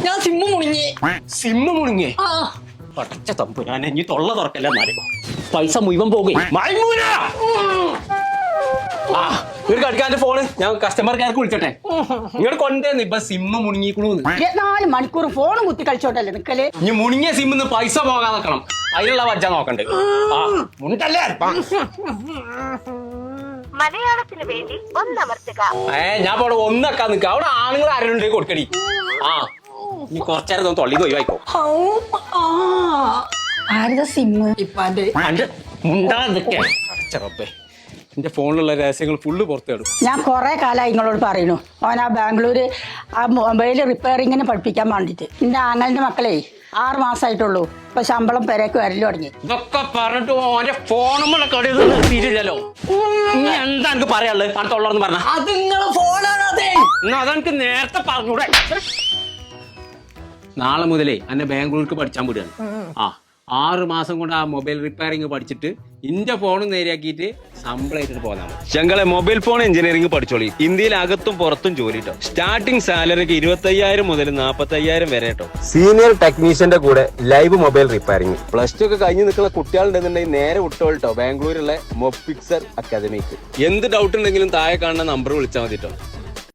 ഞാൻ സിമ്മ് മുണിങ്ങി പടച്ച തമ്പു ഞാൻ ഇനി തൊള്ള തുറക്കല്ല മാറിക്കോ പൈസ മുഴുവൻ പോകും ഒരു കടിക്കാന്റെ ഫോണ് ഞാൻ കസ്റ്റമർ കെയർക്ക് വിളിച്ചോട്ടെ ഇങ്ങോട്ട് കൊണ്ടേന്ന് ഇപ്പൊ സിമ്മ് മുണിങ്ങിക്കണു 24 മണിക്കൂർ ഫോണും കുത്തി കളിച്ചോട്ടല്ലേ നിക്കല്. ഇനി മുണിങ്ങിയ സിമ്മിന്ന് പൈസ പോകാൻ നോക്കണം അതിനുള്ള വജ്ജ നോക്കണ്ട് മുണ്ടല്ലേ മലയാളത്തിന് വേണ്ടി ഒന്നമർത്തുക. ഞാൻ പോടെ ഒന്നൊക്കെ നിക്ക അവിടെ ആണുങ്ങൾ ആരുണ്ട് കൊടുക്കടി നീ കുറച്ചേരം തൊള്ളി ഒഴിവായിക്കോ ആരുടെ സിമ്മ് ഇപ്പാന്റെ മുണ്ടാതൊക്കെ എന്റെ ഫോണിലുള്ള രഹസ്യങ്ങൾ ഫുള്ള് പുറത്തേടും. ഞാൻ കുറെ കാലമായി നിങ്ങളോട് പറയുന്നു ഓൻ ആ ബാംഗ്ലൂര് ആ മൊബൈൽ റിപ്പയറിങ്ങിന് പഠിപ്പിക്കാൻ വേണ്ടിട്ട് എന്റെ ആങ്ങളുടെ മക്കളെ 6 മാസമായിട്ടുള്ളൂ ഇപ്പൊ ശമ്പളം പെരേക്ക് വരല് തുടങ്ങി. ഇതൊക്കെ പറഞ്ഞിട്ട് ഓന്റെ ഫോണുമുള്ള കളി തീരില്ലല്ലോ. ഇനി എന്താ എനിക്ക് പറയാനുള്ളത് പണത്തുള്ളതെന്ന് പറഞ്ഞ അത് നിങ്ങളെ ഫോണാണ്. എന്നാ അതെനിക്ക് നേരത്തെ പറഞ്ഞൂടെ. നാളെ മുതലേ എന്നെ ബാംഗ്ലൂർക്ക് പഠിച്ചാൻ വിടുകയാണ്. 6 മാസം കൊണ്ട് ആ മൊബൈൽ റിപ്പയറിംഗ് പഠിച്ചിട്ട് ഇന്റെ ഫോണും നേരെയാക്കിയിട്ട് ശമ്പളമായിട്ട് പോകാൻ ഞങ്ങളെ മൊബൈൽ ഫോൺ എഞ്ചിനീയറിംഗ് പഠിച്ചോളി. ഇന്ത്യയിൽ അകത്തും പുറത്തും ജോലി കേട്ടോ. സ്റ്റാർട്ടിംഗ് സാലറിക്ക് 25,000 മുതൽ 40,000 വരെ കേട്ടോ. സീനിയർ ടെക്നീഷ്യന്റെ കൂടെ ലൈവ് മൊബൈൽ റിപ്പയറിംഗ്. +2 ഒക്കെ കഴിഞ്ഞ് നിൽക്കുന്ന കുട്ടികളുണ്ടെന്നുണ്ടെങ്കിൽ നേരെ വിട്ടോട്ടോ ബാംഗ്ലൂരിലെ മൊബിക്സർ അക്കാദമിക്ക്. എന്ത് ഡൗട്ട് ഉണ്ടെങ്കിലും താഴെ കാണുന്ന നമ്പർ വിളിച്ചാൽ മതി കേട്ടോ.